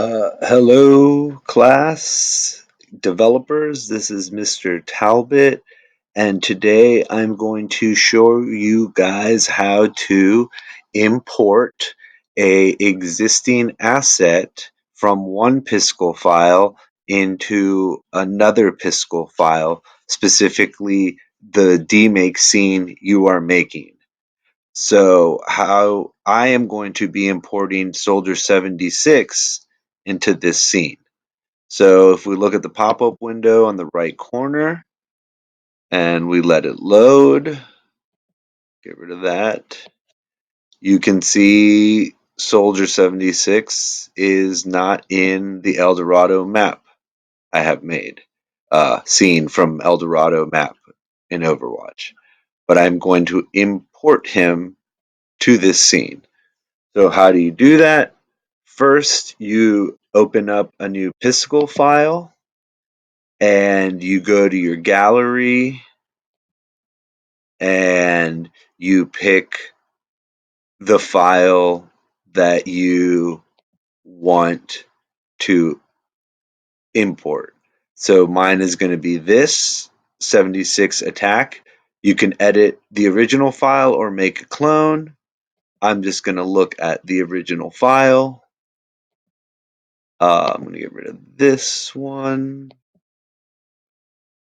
Hello, class developers. This is Mr. Talbot, and today I'm going to show you guys how to import a existing asset from one Piskel file into another Piskel file, specifically the demake scene you are making. So how I am going to be importing Soldier 76 into this scene. So if we look at the pop-up window on the right corner and we let it load, get rid of that, you can see Soldier 76 is not in the El Dorado map I have made, scene from El Dorado map in Overwatch. But I'm going to import him to this scene. So how do you do that? First, you open up a new Piskel file and you go to your gallery and you pick the file that you want to import. So mine is going to be this 76 attack. You can edit the original file or make a clone. I'm just going to look at the original file. I'm going to get rid of this one.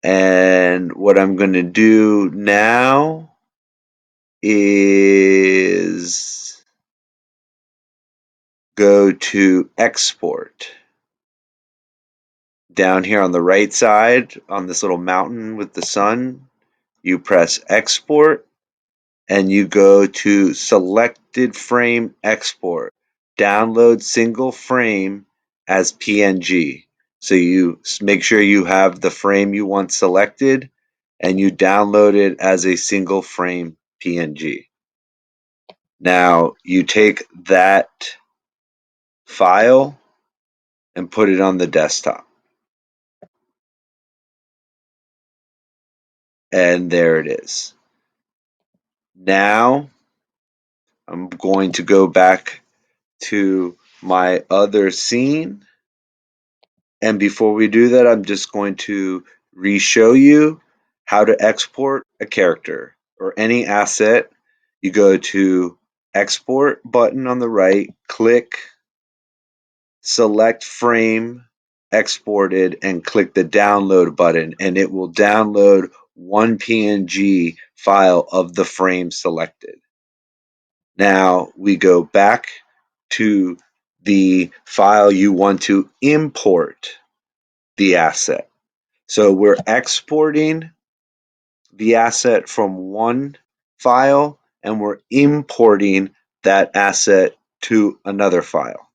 And what I'm going to do now is go to export. Down here on the right side, on this little mountain with the sun, you press export and you go to selected frame export. Download single frame as PNG. So you make sure you have the frame you want selected and you download it as a single frame PNG. Now you take that file and put it on the desktop. And there it is. Now I'm going to go back to my other scene. And before we do that, I'm just going to re-show you how to export a character or any asset. You go to export button on the right, click select frame exported and click the download button and it will download one PNG file of the frame selected. Now we go back to the file you want to import the asset. So we're exporting the asset from one file and we're importing that asset to another file.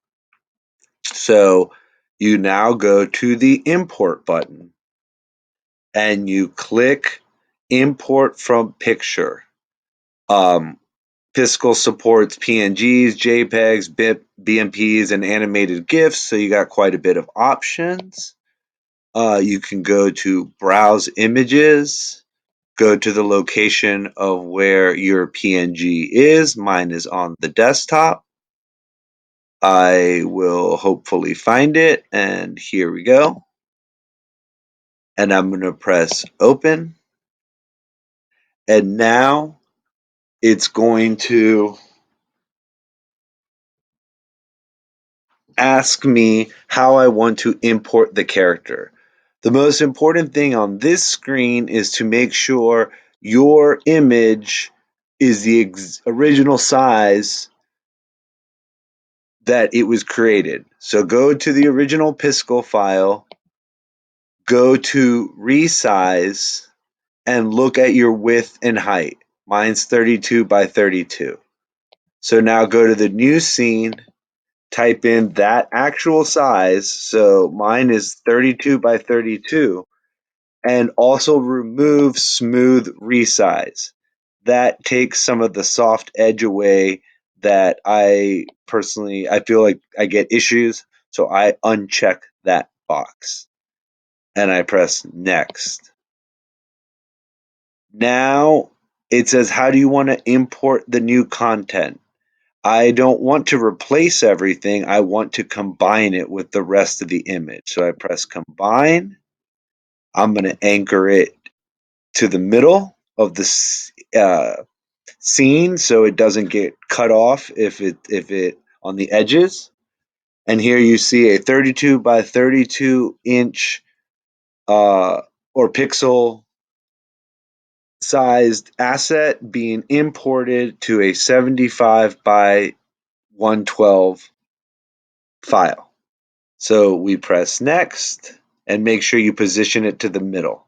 So you now go to the import button and you click import from picture. Piskel supports PNGs, JPEGs, BIP, BMPs, and animated GIFs, so you got quite a bit of options. You can go to browse images, go to the location of where your PNG is. Mine is on the desktop. I will hopefully find it, and here we go. And I'm going to press open. And now it's going to ask me how I want to import the character. The most important thing on this screen is to make sure your image is the original size that it was created. So go to the original Piskel file, go to resize, and look at your width and height. Mine's 32 by 32. So now go to the new scene, type in that actual size. So mine is 32 by 32. And also remove smooth resize. That takes some of the soft edge away that I feel like I get issues. So I uncheck that box and I press next. Now it says, how do you want to import the new content? I don't want to replace everything. I want to combine it with the rest of the image. So I press combine. I'm going to anchor it to the middle of the scene so it doesn't get cut off if it on the edges. And here you see a 32 by 32 inch or pixel sized asset being imported to a 75 by 112 file. So we press next and make sure you position it to the middle.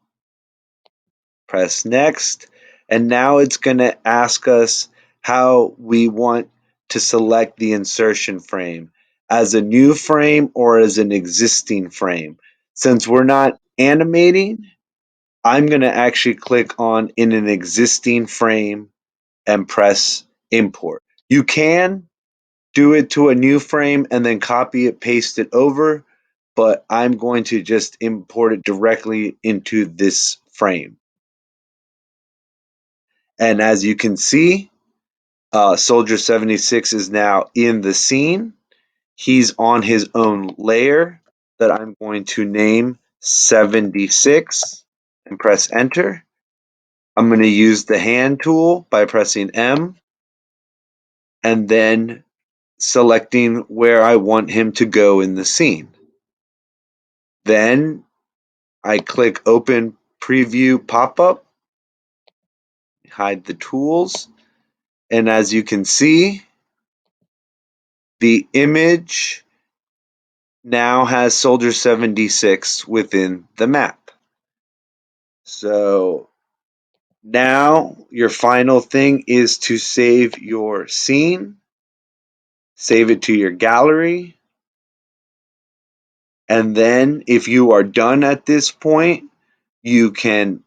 Press next, and now it's going to ask us how we want to select the insertion frame, as a new frame or as an existing frame. Since we're not animating, I'm going to actually click on in an existing frame and press import. You can do it to a new frame and then copy it, paste it over, but I'm going to just import it directly into this frame. And as you can see, Soldier 76 is now in the scene. He's on his own layer that I'm going to name 76 and press enter. I'm going to use the hand tool by pressing M and then selecting where I want him to go in the scene. Then I click open preview pop-up, hide the tools, and as you can see, the image now has Soldier 76 within the map. So now your final thing is to save your scene, save it to your gallery, and then if you are done at this point, you can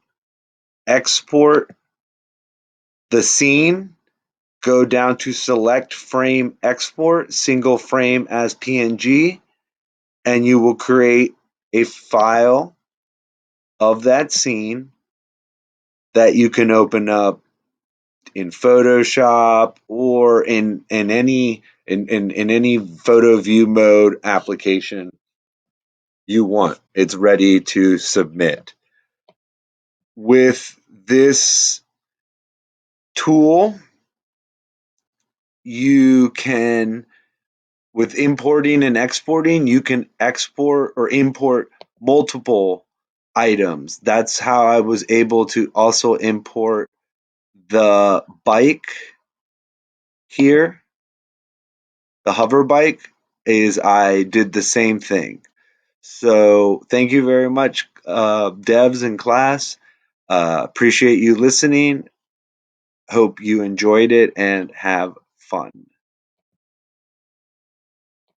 export the scene, go down to select frame export, single frame as PNG, and you will create a file of that scene that you can open up in Photoshop or in any photo view mode application you want. It's ready to submit. With this tool, you can, with importing and exporting, you can export or import multiple items. That's how I was able to also import the bike here, the hover bike, is I did the same thing. So thank you very much, devs in class. Appreciate you listening. Hope you enjoyed it and have fun.